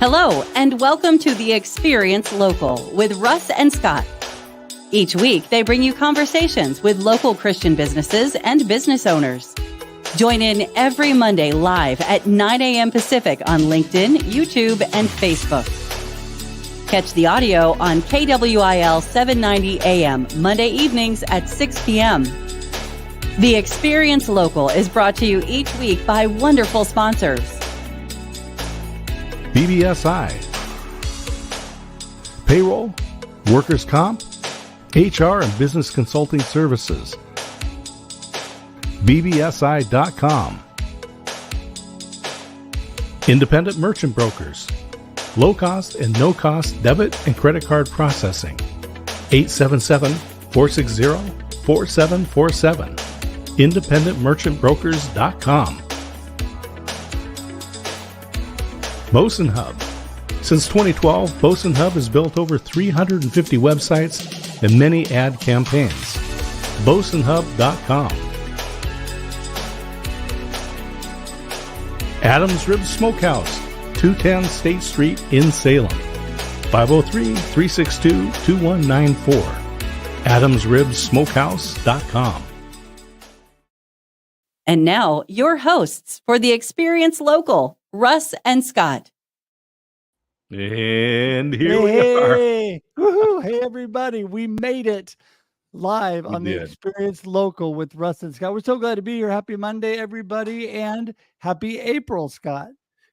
Hello, and welcome to the Experience Local with Russ and Scott. Each week, they bring you conversations with local Christian businesses and business owners. Join in every Monday live at 9 a.m. Pacific on LinkedIn, YouTube, and Facebook. Catch the audio on KWIL 790 AM Monday evenings at 6 p.m. The Experience Local is brought to you each week by wonderful sponsors. BBSI, payroll, workers' comp, HR and business consulting services. BBSI.com. Independent merchant brokers. Low-cost and no-cost debit and credit card processing. 877-460-4747. IndependentMerchantBrokers.com. Bosun Hub. Since 2012, Bosun Hub has built over 350 websites and many ad campaigns. BosunHub.com. Adams Ribs Smokehouse, 210 State Street in Salem. 503-362-2194. AdamsRibsSmokehouse.com. And now, your hosts for the Experience Local, Russ and Scott. And here we are. Woohoo. Hey, everybody. We made it live on the Experience Local with Russ and Scott. We're so glad to be here. Happy Monday, everybody, and happy April, Scott.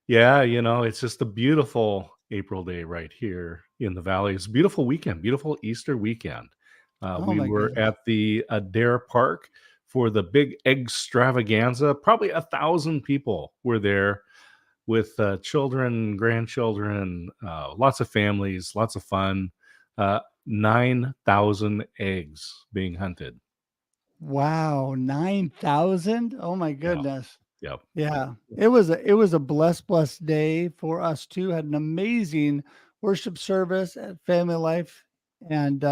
Yeah, it's just a beautiful April day right here in the Valley. It's a beautiful weekend, beautiful Easter weekend. We were at the Adair Park for the big extravaganza. Probably 1,000 people were there with children, grandchildren, lots of families, lots of fun. 9,000 eggs being hunted. Wow, 9,000! Oh my goodness. Yep. Yeah. It was a blessed day for us too. Had an amazing worship service at Family Life, and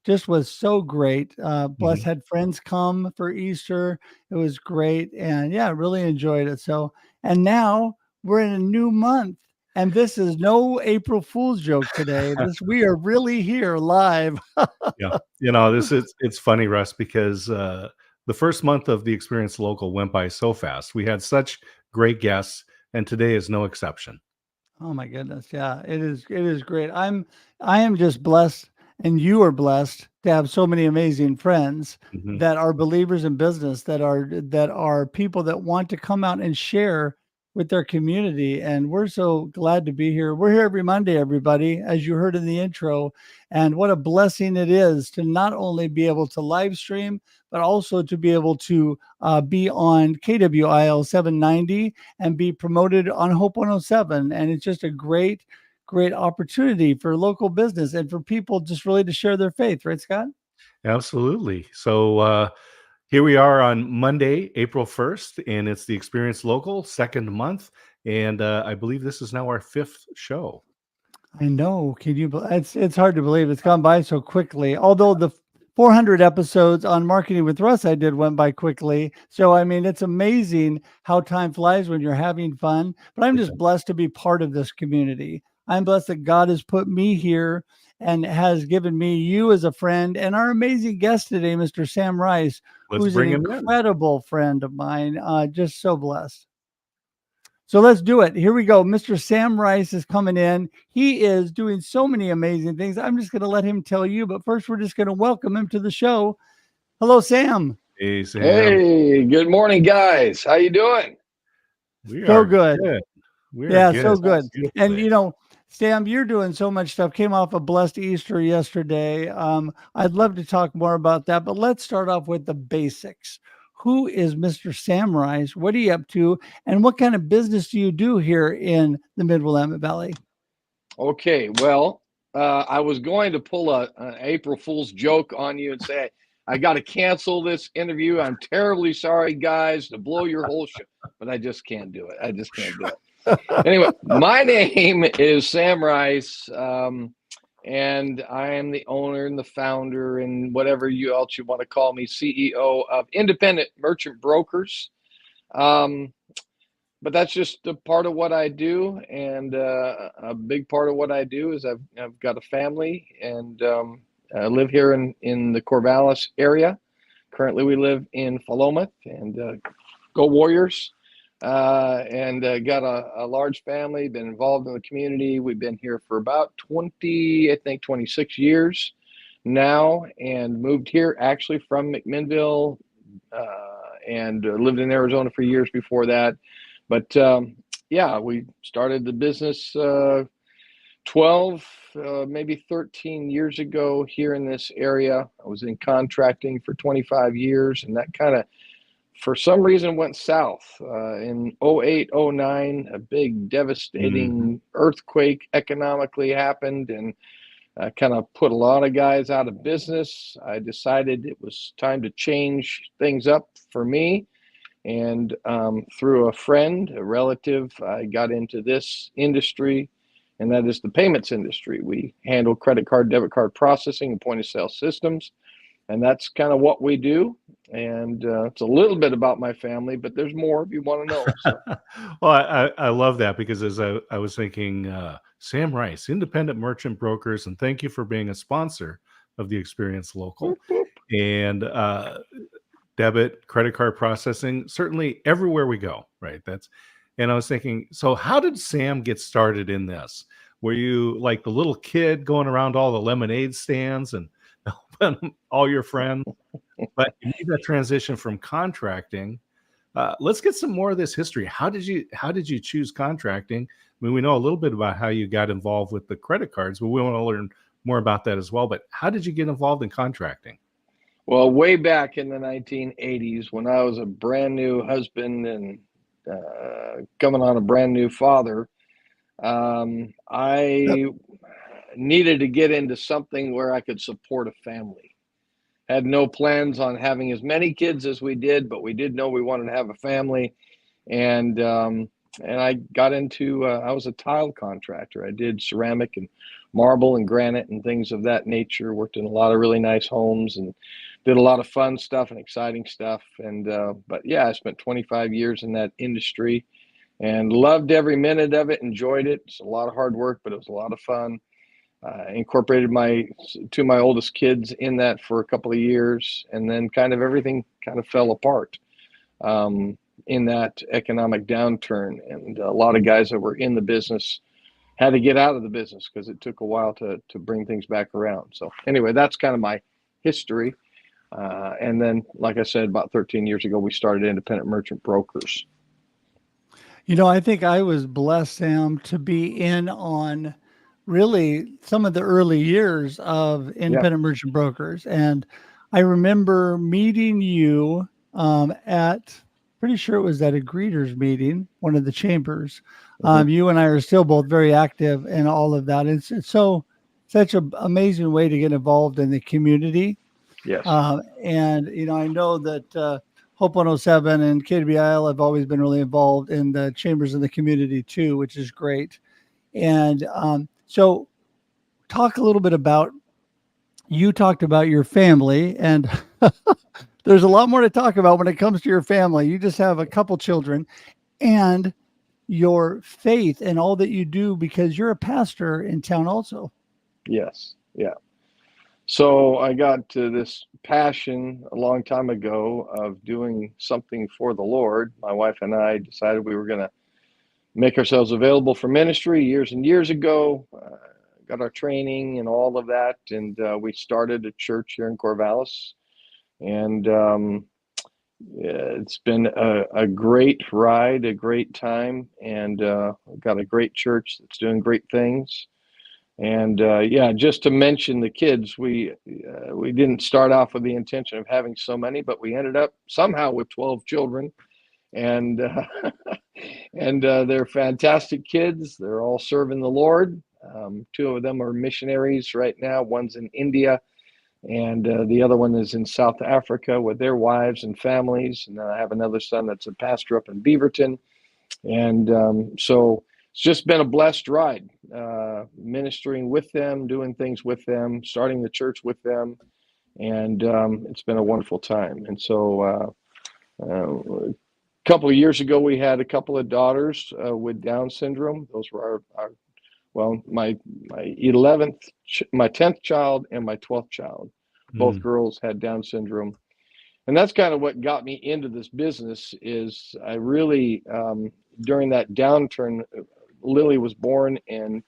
just was so great. Bless had friends come for Easter. It was great, and yeah, really enjoyed it. So, and now we're in a new month, and this is no April Fool's joke today. We are really here live. Yeah, it's funny, Russ, because the first month of the Experience Local went by so fast. We had such great guests, and today is no exception. Oh my goodness, yeah, it is great. I am just blessed, and you are blessed to have so many amazing friends that are believers in business, that are people that want to come out and share with their community. And we're so glad to be here. We're here every Monday, everybody, as you heard in the intro. And what a blessing it is to not only be able to live stream, but also to be able to be on KWIL 790 and be promoted on Hope 107. And it's just a great opportunity for local business and for people just really to share their faith. Right, Scott? Absolutely. So, here we are on Monday, April 1st, and it's the Experience Local, second month, and I believe this is now our 5th show. I know. It's hard to believe. It's gone by so quickly. Although the 400 episodes on Marketing with Russ I did went by quickly. So, I mean, it's amazing how time flies when you're having fun. But I'm just blessed to be part of this community. I'm blessed that God has put me here and has given me you as a friend, and our amazing guest today, Mr. Sam Rice, who's an incredible friend of mine. Just so blessed. So let's do it. Here we go. Mr. Sam Rice is coming in. He is doing so many amazing things. I'm just going to let him tell you, but first we're just going to welcome him to the show. Hello, Sam. Hey, Sam. Hey, good morning, guys. How you doing? So good. Yeah, so good. And Sam, you're doing so much stuff. Came off a blessed Easter yesterday. I'd love to talk more about that, but let's start off with the basics. Who is Mr. Sam Rice? What are you up to? And what kind of business do you do here in the Mid-Willamette Valley? Okay, well, I was going to pull an April Fool's joke on you and say, I got to cancel this interview. I'm terribly sorry, guys, to blow your whole show, but I just can't do it. Anyway, my name is Sam Rice, and I am the owner and the founder and whatever else you want to call me, CEO of Independent Merchant Brokers. but that's just a part of what I do, and a big part of what I do is I've got a family, and I live here in the Corvallis area. Currently, we live in Philomath, and go Warriors! And got a large family. Been involved in the community. We've been here for about 26 years now, and moved here actually from McMinnville, and lived in Arizona for years before that. But yeah, we started the business 12, maybe 13 years ago here in this area. I was in contracting for 25 years, and that kind of, for some reason, went south. In 08, 09, a big devastating earthquake economically happened, and kind of put a lot of guys out of business. I decided it was time to change things up for me. And through a friend, a relative, I got into this industry, and that is the payments industry. We handle credit card, debit card processing, and point of sale systems. And that's kind of what we do. And it's a little bit about my family, but there's more if you want to know. So. Well, I love that, because as I was thinking, Sam Rice, Independent Merchant Brokers, and thank you for being a sponsor of the Experience Local. And debit, credit card processing, certainly everywhere we go, right? And I was thinking, so how did Sam get started in this? Were you like the little kid going around all the lemonade stands and helping all your friends? But you made that transition from contracting. Let's get some more of this history. How did you choose contracting? I mean, we know a little bit about how you got involved with the credit cards, but we want to learn more about that as well. But how did you get involved in contracting? Well, way back in the 1980s, when I was a brand new husband and coming on a brand new father, I needed to get into something where I could support a family. Had no plans on having as many kids as we did, but we did know we wanted to have a family. And I got into, I was a tile contractor. I did ceramic and marble and granite and things of that nature. Worked in a lot of really nice homes and did a lot of fun stuff and exciting stuff. And but yeah, I spent 25 years in that industry and loved every minute of it. Enjoyed it. It's a lot of hard work, but it was a lot of fun. Incorporated my oldest kids in that for a couple of years, and then kind of everything kind of fell apart in that economic downturn. And a lot of guys that were in the business had to get out of the business because it took a while to bring things back around. So anyway, that's kind of my history. And then, like I said, about 13 years ago, we started Independent Merchant Brokers. You know, I think I was blessed, Sam, to be in on really some of the early years of Independent Merchant Brokers. And I remember meeting you at, pretty sure it was at a greeters meeting, one of the chambers. You and I are still both very active in all of that. It's such an amazing way to get involved in the community. Yes. And, you know, I know that Hope 107 and KWIL have always been really involved in the chambers in the community too, which is great. And so talk a little bit about, you talked about your family, and there's a lot more to talk about when it comes to your family. You just have a couple children and your faith and all that you do, because you're a pastor in town also. Yes. Yeah. So I got to this passion a long time ago of doing something for the Lord. My wife and I decided we were going to make ourselves available for ministry years and years ago. Got our training and all of that, and we started a church here in Corvallis. And it's been a great ride, a great time, and got a great church that's doing great things. And yeah, just to mention the kids, we didn't start off with the intention of having so many, but we ended up somehow with 12 children, and and they're fantastic kids. They're all serving the Lord. 2 of them are missionaries right now. One's in India, and the other one is in South Africa with their wives and families. And then I have another son that's a pastor up in Beaverton. And so it's just been a blessed ride, ministering with them, doing things with them, starting the church with them. And it's been a wonderful time. And so couple of years ago, we had a couple of daughters with Down syndrome. Those were my 10th child and my 12th child. Both girls had Down syndrome. And that's kind of what got me into this business. Is I really, during that downturn, Lily was born and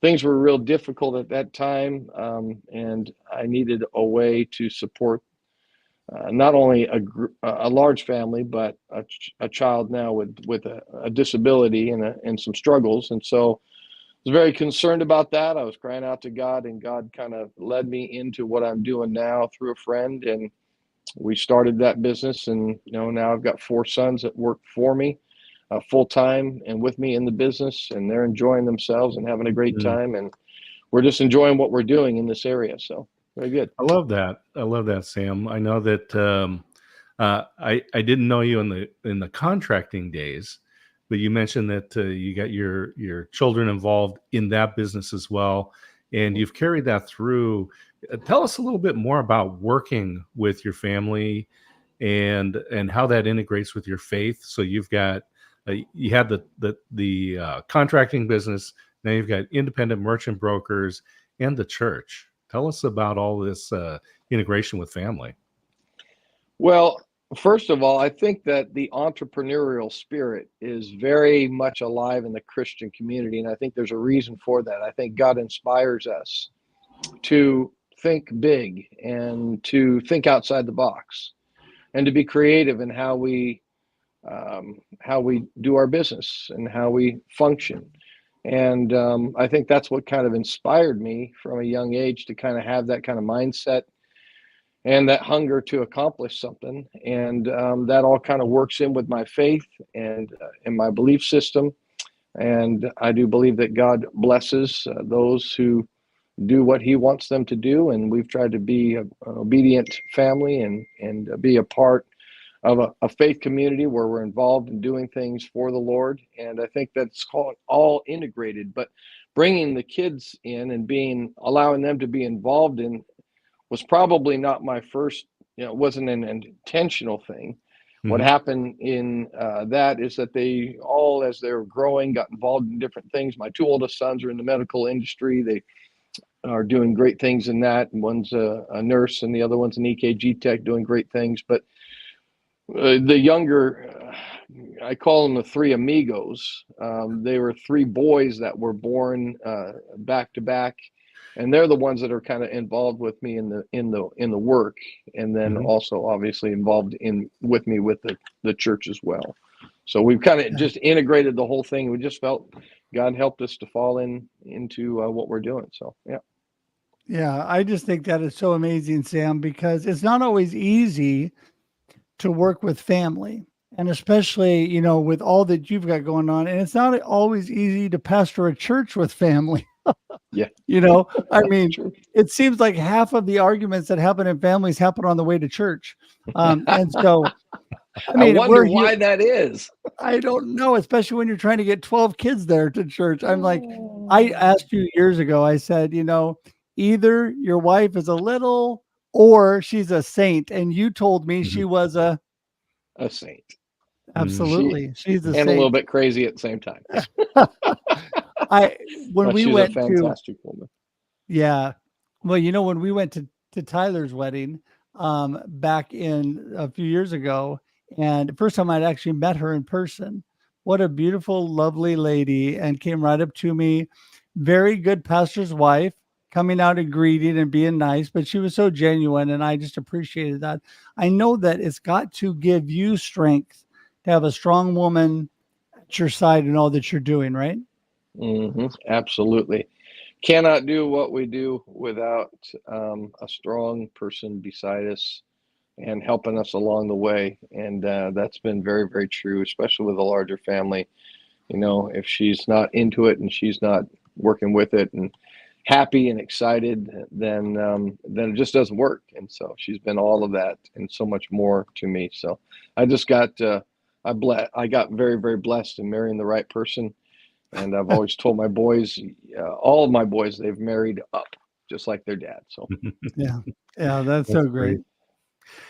things were real difficult at that time. And I needed a way to support not only a large family, but a child now with a disability and some struggles. And so I was very concerned about that. I was crying out to God, and God kind of led me into what I'm doing now through a friend. And we started that business, and now I've got 4 sons that work for me full time and with me in the business, and they're enjoying themselves and having a great time. And we're just enjoying what we're doing in this area. So very good. I love that, Sam. I know that I didn't know you in the contracting days, but you mentioned that you got your children involved in that business as well, and you've carried that through. Tell us a little bit more about working with your family and how that integrates with your faith. So you've got you had the contracting business, now you've got independent merchant brokers and the church. Tell us about all this integration with family. Well, first of all, I think that the entrepreneurial spirit is very much alive in the Christian community, and I think there's a reason for that. I think God inspires us to think big and to think outside the box and to be creative in how we do our business and how we function. And I think that's what kind of inspired me from a young age to kind of have that kind of mindset and that hunger to accomplish something. And that all kind of works in with my faith and in my belief system. And I do believe that God blesses those who do what he wants them to do. And we've tried to be an obedient family and be a part of a faith community where we're involved in doing things for the Lord. And I think that's called all integrated, but bringing the kids in and allowing them to be involved in was probably not my first, it wasn't an intentional thing. What happened in that is that they all, as they were growing, got involved in different things. My 2 oldest sons are in the medical industry. They are doing great things in that. One's a nurse and the other one's an EKG tech doing great things. But the younger, I call them the 3 amigos. They were 3 boys that were born back to back, and they're the ones that are kind of involved with me in the work, and then also obviously involved with me with the church as well. So we've kind of just integrated the whole thing. We just felt God helped us to fall into what we're doing. So yeah. Yeah, I just think that is so amazing, Sam, because it's not always easy to work with family, and especially, with all that you've got going on. And it's not always easy to pastor a church with family. Yeah. I mean, it seems like half of the arguments that happen in families happen on the way to church. And so, I wonder why that is. I don't know, especially when you're trying to get 12 kids there to church. I'm like, I asked you years ago, I said, either your wife is a little or she's a saint. And you told me she was a saint. Absolutely. She's a saint. And a little bit crazy at the same time. When we went a fantastic woman. Yeah. Well, when we went to Tyler's wedding back in a few years ago, and the first time I'd actually met her in person, what a beautiful, lovely lady, and came right up to me. Very good pastor's wife, coming out and greeting and being nice, but she was so genuine, and I just appreciated that. I know that it's got to give you strength to have a strong woman at your side in all that you're doing, right? Absolutely. Cannot do what we do without a strong person beside us and helping us along the way. And that's been very, very true, especially with a larger family. If she's not into it and she's not working with it and happy and excited, then it just doesn't work. And so she's been all of that and so much more to me. So I just got I got very, very blessed in marrying the right person. And I've always told my boys, all of my boys, they've married up just like their dad. So yeah, that's so great.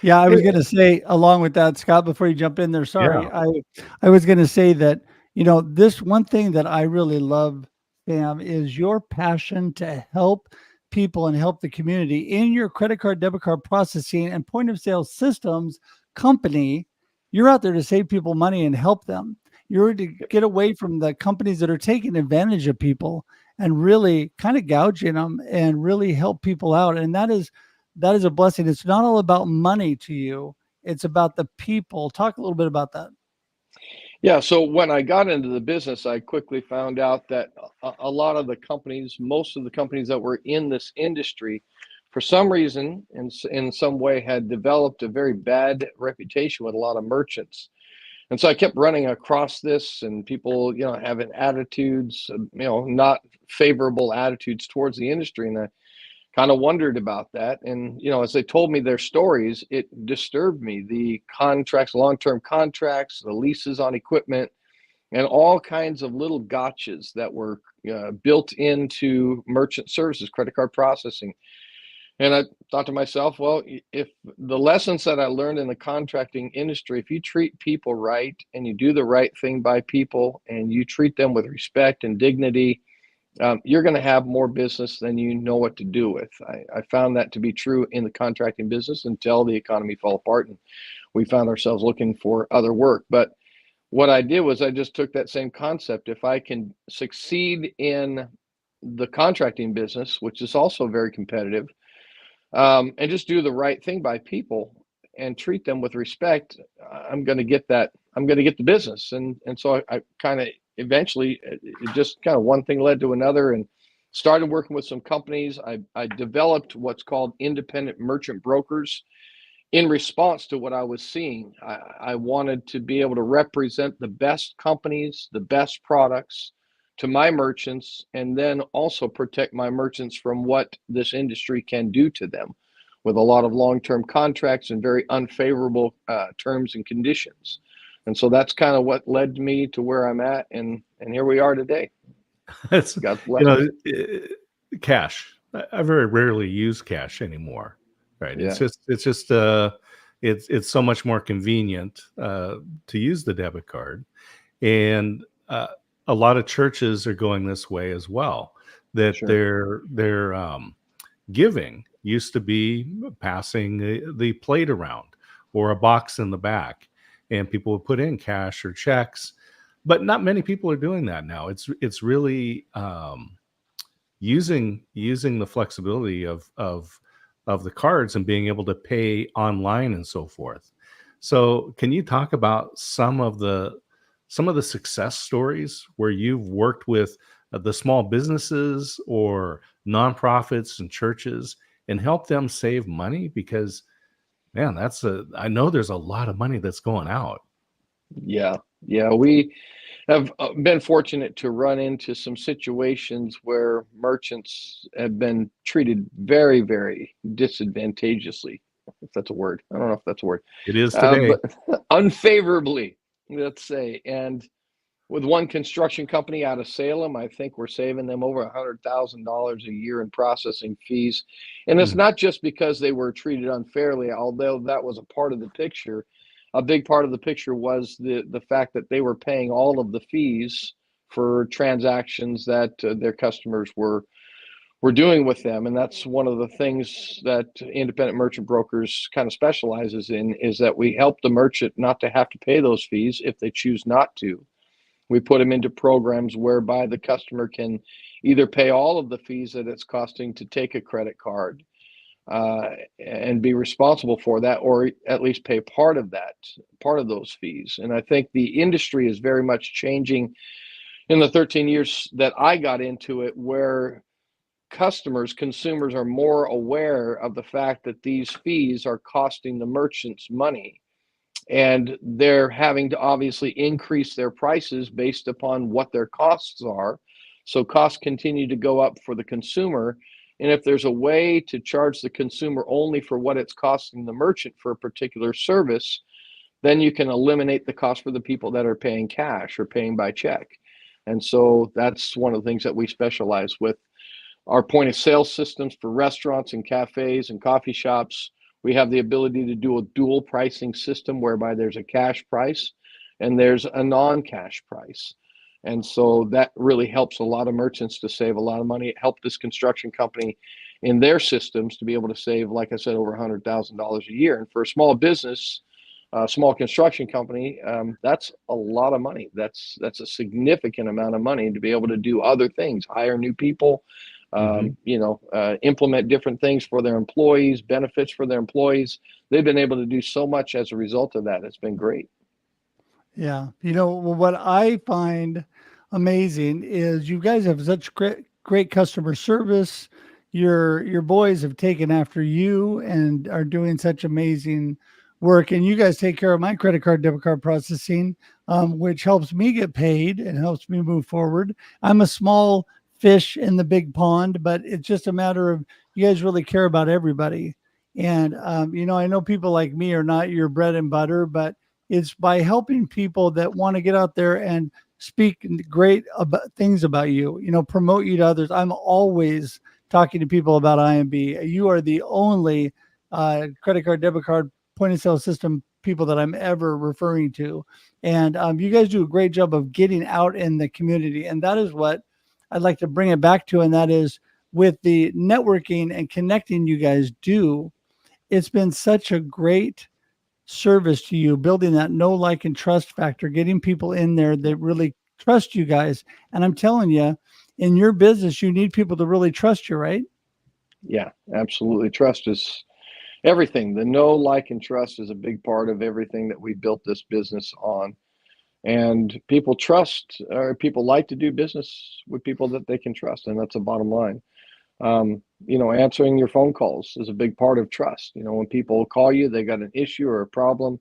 Yeah, I was going to say, along with that, Scott, before you jump in there, sorry, Yeah. I was going to say that, this one thing that I really love, Sam, is your passion to help people and help the community in your credit card, debit card processing and point of sale systems company. You're out there to save people money and help them. You're to get away from the companies that are taking advantage of people and really kind of gouging them and really help people out. And that is a blessing. It's not all about money to you. It's about the people. Talk a little bit about that. Yeah, so when I got into the business, I quickly found out that a lot of the companies, most of the companies that were in this industry, for some reason, in some way, had developed a very bad reputation with a lot of merchants. And so I kept running across this, and people, having attitudes, not favorable attitudes towards the industry. And I kind of wondered about that. And, as they told me their stories, it disturbed me. The contracts, long-term contracts, the leases on equipment, and all kinds of little gotchas that were built into merchant services, credit card processing. And I thought to myself, well, if the lessons that I learned in the contracting industry, if you treat people right and you do the right thing by people and you treat them with respect and dignity, you're going to have more business than you know what to do with. I found that to be true in the contracting business until the economy fell apart and we found ourselves looking for other work. But what I did was I just took that same concept. If I can succeed in the contracting business, which is also very competitive, and just do the right thing by people and treat them with respect, I'm going to get that. I'm going to get the business. And so I kind of eventually, it just kind of one thing led to another, and started working with some companies. I developed what's called independent merchant brokers in response to what I was seeing. I wanted to be able to represent the best companies, the best products to my merchants, and then also protect my merchants from what this industry can do to them with a lot of long-term contracts and very unfavorable terms and conditions. And so that's kind of what led me to where I'm at, and here we are today. It's, God's blessing. Cash. I very rarely use cash anymore. Right. Yeah. It's so much more convenient to use the debit card. And a lot of churches are going this way as well, that Sure. their giving used to be passing the plate around or a box in the back, and people would put in cash or checks, but not many people are doing that now. It's really using the flexibility of the cards and being able to pay online and so forth. So can you talk about some of the success stories where you've worked with the small businesses or nonprofits and churches and help them save money? Because, man, I know there's a lot of money that's going out. Yeah. We have been fortunate to run into some situations where merchants have been treated very, very disadvantageously, if that's a word. I don't know if that's a word. It is today. But unfavorably, let's say. And with one construction company out of Salem, I think we're saving them over $100,000 a year in processing fees. And it's not just because they were treated unfairly, although that was a part of the picture. A big part of the picture was the fact that they were paying all of the fees for transactions that their customers were doing with them. And that's one of the things that independent merchant brokers kind of specializes in, is that we help the merchant not to have to pay those fees if they choose not to. We put them into programs whereby the customer can either pay all of the fees that it's costing to take a credit card and be responsible for that, or at least pay part of those fees. And I think the industry is very much changing in the 13 years that I got into it, where consumers are more aware of the fact that these fees are costing the merchants money. And they're having to obviously increase their prices based upon what their costs are. So costs continue to go up for the consumer. And if there's a way to charge the consumer only for what it's costing the merchant for a particular service, then you can eliminate the cost for the people that are paying cash or paying by check. And so that's one of the things that we specialize with. Our point of sale systems for restaurants and cafes and coffee shops We have the ability to do a dual pricing system whereby there's a cash price and there's a non-cash price. And so that really helps a lot of merchants to save a lot of money. It helped this construction company in their systems to be able to save, like I said, over $100,000 a year. And for a small business, a small construction company, that's a lot of money. That's a significant amount of money to be able to do other things, hire new people, implement different things for their employees, benefits for their employees. They've been able to do so much as a result of that. It's been great. Yeah. What I find amazing is you guys have such great customer service. Your boys have taken after you and are doing such amazing work. And you guys take care of my credit card, debit card processing, which helps me get paid and helps me move forward. I'm a small fish in the big pond, but it's just a matter of you guys really care about everybody. And, I know people like me are not your bread and butter, but it's by helping people that want to get out there and speak great things about you, promote you to others. I'm always talking to people about IMB. You are the only credit card, debit card, point of sale system people that I'm ever referring to. And you guys do a great job of getting out in the community. And that is what I'd like to bring it back to. And that is with the networking and connecting you guys do. It's been such a great service to you, building that know, like, and trust factor, getting people in there that really trust you guys. And I'm telling you, in your business, you need people to really trust you, right? Yeah, absolutely. Trust is everything. The know, like, and trust is a big part of everything that we built this business on. And people trust, or people like to do business with people that they can trust. And that's the bottom line. Answering your phone calls is a big part of trust. When people call you, they got an issue or a problem,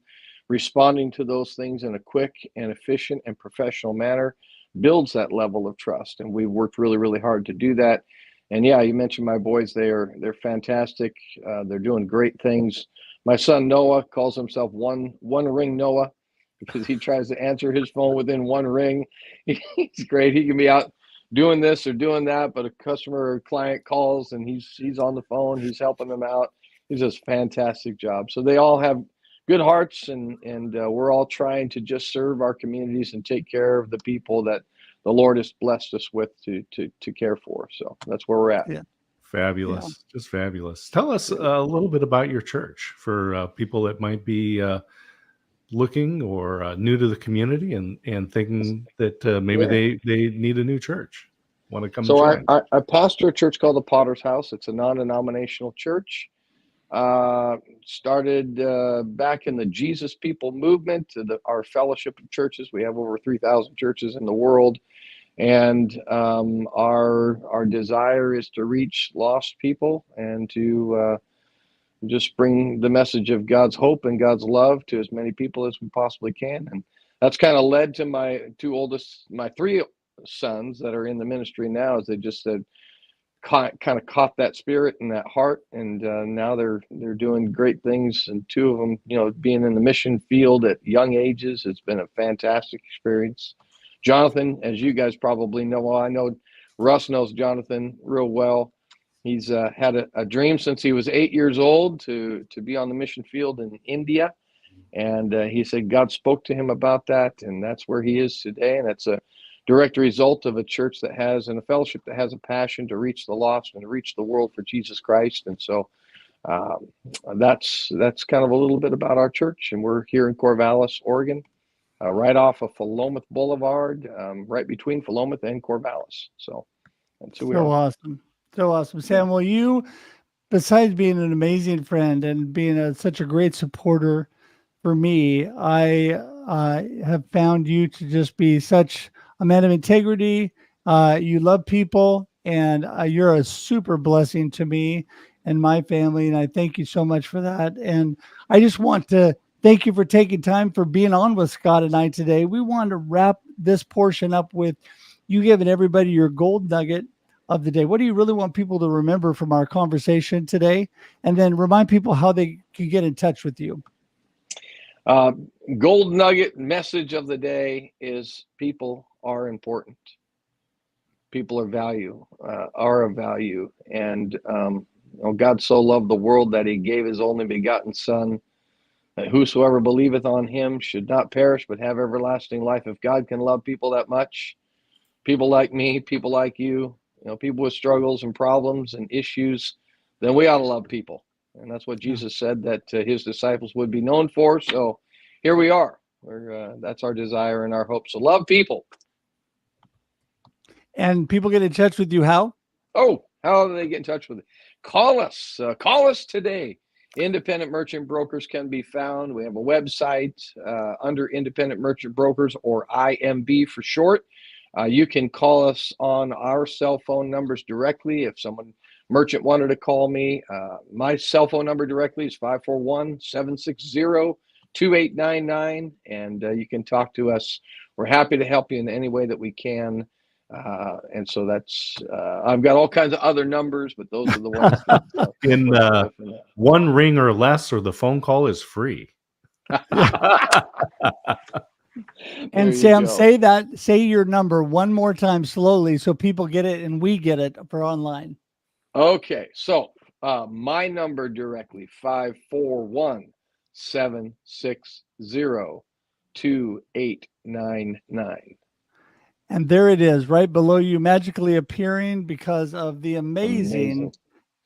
responding to those things in a quick and efficient and professional manner builds that level of trust. And we've worked really, really hard to do that. And yeah, you mentioned my boys. They're fantastic. They're doing great things. My son Noah calls himself one ring Noah because he tries to answer his phone within one ring. He's great. He can be out doing this or doing that, but a customer or client calls and he's on the phone. He's helping them out. He does a fantastic job. So they all have good hearts, and we're all trying to just serve our communities and take care of the people that the Lord has blessed us with to care for. So that's where we're at. Yeah. Fabulous. Yeah. Just fabulous. Tell us a little bit about your church for people that might be looking or new to the community and thinking that maybe they need a new church, want to come so join. I pastor a church called the Potter's House. It's a non-denominational church. Started back in the Jesus People movement, our fellowship of churches. We have over 3,000 churches in the world. And our desire is to reach lost people and to just bring the message of God's hope and God's love to as many people as we possibly can. And that's kind of led to my three sons that are in the ministry now, as they just said, kind of caught that spirit and that heart. And now they're doing great things. And two of them, being in the mission field at young ages, it's been a fantastic experience. Jonathan, as you guys probably know, well, I know Russ knows Jonathan real well. He's had a dream since he was 8 years old to be on the mission field in India. And he said God spoke to him about that, and that's where he is today. And it's a direct result of a church that has, and a fellowship that has a passion to reach the lost and to reach the world for Jesus Christ. And so that's kind of a little bit about our church. And we're here in Corvallis, Oregon, right off of Philomath Boulevard, right between Philomath and Corvallis. So that's who we are. Awesome. So awesome. Sam, well, you, besides being an amazing friend and being such a great supporter for me, I have found you to just be such a man of integrity. You love people, and you're a super blessing to me and my family. And I thank you so much for that. And I just want to thank you for taking time for being on with Scott and I today. We want to wrap this portion up with you giving everybody your gold nugget of the day. What do you really want people to remember from our conversation today? And then remind people how they can get in touch with you. Gold nugget message of the day is people are important. People are of value. And God so loved the world that he gave his only begotten Son, that whosoever believeth on him should not perish but have everlasting life. If God can love people that much, people like me, people like you, people with struggles and problems and issues, then we ought to love people. And that's what Jesus said that his disciples would be known for. So here we are. That's our desire and our hope. So love people. And people get in touch with you how? Oh, how do they get in touch with it? Call us. Call us today. Independent merchant brokers can be found. We have a website under Independent Merchant Brokers, or IMB for short. You can call us on our cell phone numbers directly. If someone merchant wanted to call me, my cell phone number directly is 541-760-2899, and you can talk to us. We're happy to help you in any way that we can. And so that's, I've got all kinds of other numbers, but those are the ones that, in one ring or less, or the phone call is free. And Sam, say your number one more time slowly so people get it and we get it for online. Okay. So, my number directly, 541-760-2899. And there it is, right below you, magically appearing because of the amazing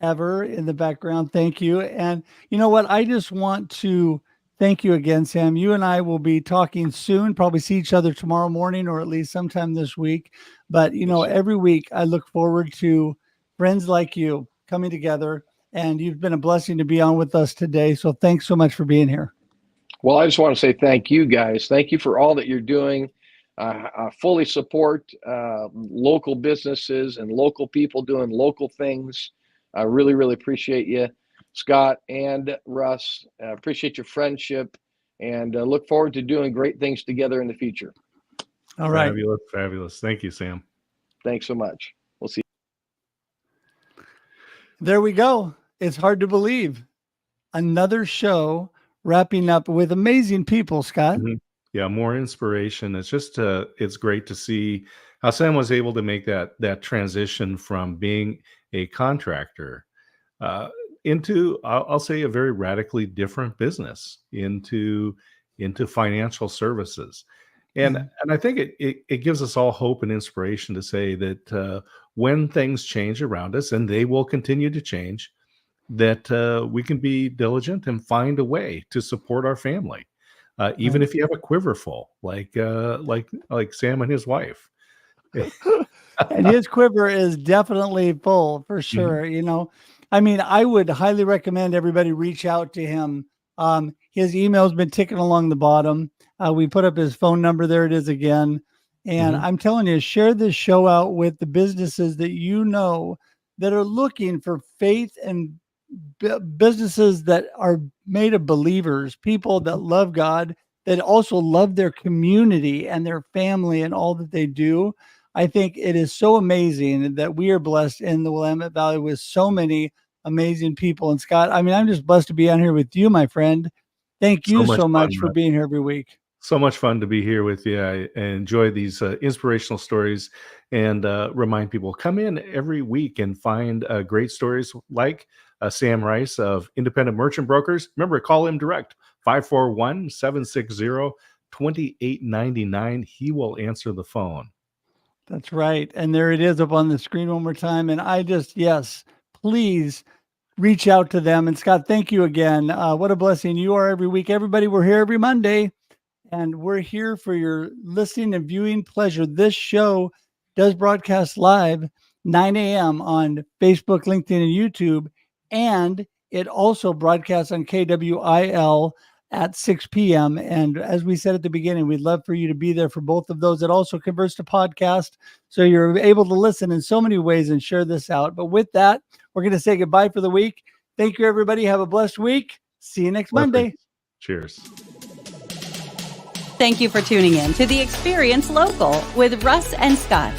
Ever in the background. Thank you. And you know what? I just want to thank you again, Sam. You and I will be talking soon, probably see each other tomorrow morning or at least sometime this week. But, every week I look forward to friends like you coming together, and you've been a blessing to be on with us today. So thanks so much for being here. Well, I just want to say thank you, guys. Thank you for all that you're doing. I fully support local businesses and local people doing local things. I really, really appreciate you, Scott and Russ. Appreciate your friendship, and look forward to doing great things together in the future. All right. Fabulous. Thank you, Sam. Thanks so much. We'll see. There we go. It's hard to believe. Another show wrapping up with amazing people, Scott. Mm-hmm. Yeah, more inspiration. It's just it's great to see how Sam was able to make that transition from being a contractor into, I'll say, a very radically different business, into financial services. And I think it gives us all hope and inspiration to say that when things change around us, and they will continue to change, that we can be diligent and find a way to support our family. Even if you have a quiver full, like Sam and his wife. And his quiver is definitely full for sure. Mm-hmm. I would highly recommend everybody reach out to him. His email's been ticking along the bottom. We put up his phone number. There it is again. And I'm telling you, share this show out with the businesses that that are looking for faith, and businesses that are made of believers, people that love God, that also love their community and their family and all that they do. I think it is so amazing that we are blessed in the Willamette Valley with so many amazing people. And Scott, I'm just blessed to be on here with you, my friend. Thank you so much for being here every week. So much fun to be here with you. I enjoy these inspirational stories, and remind people, come in every week and find great stories like Sam Rice of Independent Merchant Brokers. Remember, call him direct, 541-760-2899. He will answer the phone. That's right. And there it is up on the screen one more time. And please reach out to them. And Scott, thank you again. What a blessing you are every week. Everybody, we're here every Monday, and we're here for your listening and viewing pleasure. This show does broadcast live 9 a.m. on Facebook, LinkedIn, and YouTube. And it also broadcasts on KWIL at 6 p.m. And as we said at the beginning, we'd love for you to be there for both of those. It also converts to podcast, so you're able to listen in so many ways and share this out. But with that, we're going to say goodbye for the week. Thank you, everybody. Have a blessed week. See you next Monday. Cheers. Thank you for tuning in to The Experience Local with Russ and Scott.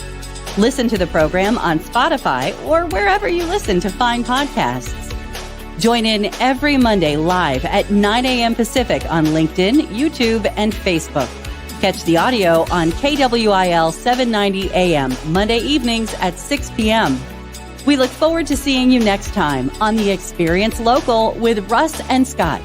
Listen to the program on Spotify or wherever you listen to find podcasts. Join in every Monday live at 9 a.m. Pacific on LinkedIn, YouTube, and Facebook. Catch the audio on KWIL 790 AM Monday evenings at 6 p.m. We look forward to seeing you next time on the Experience Local with Russ and Scott.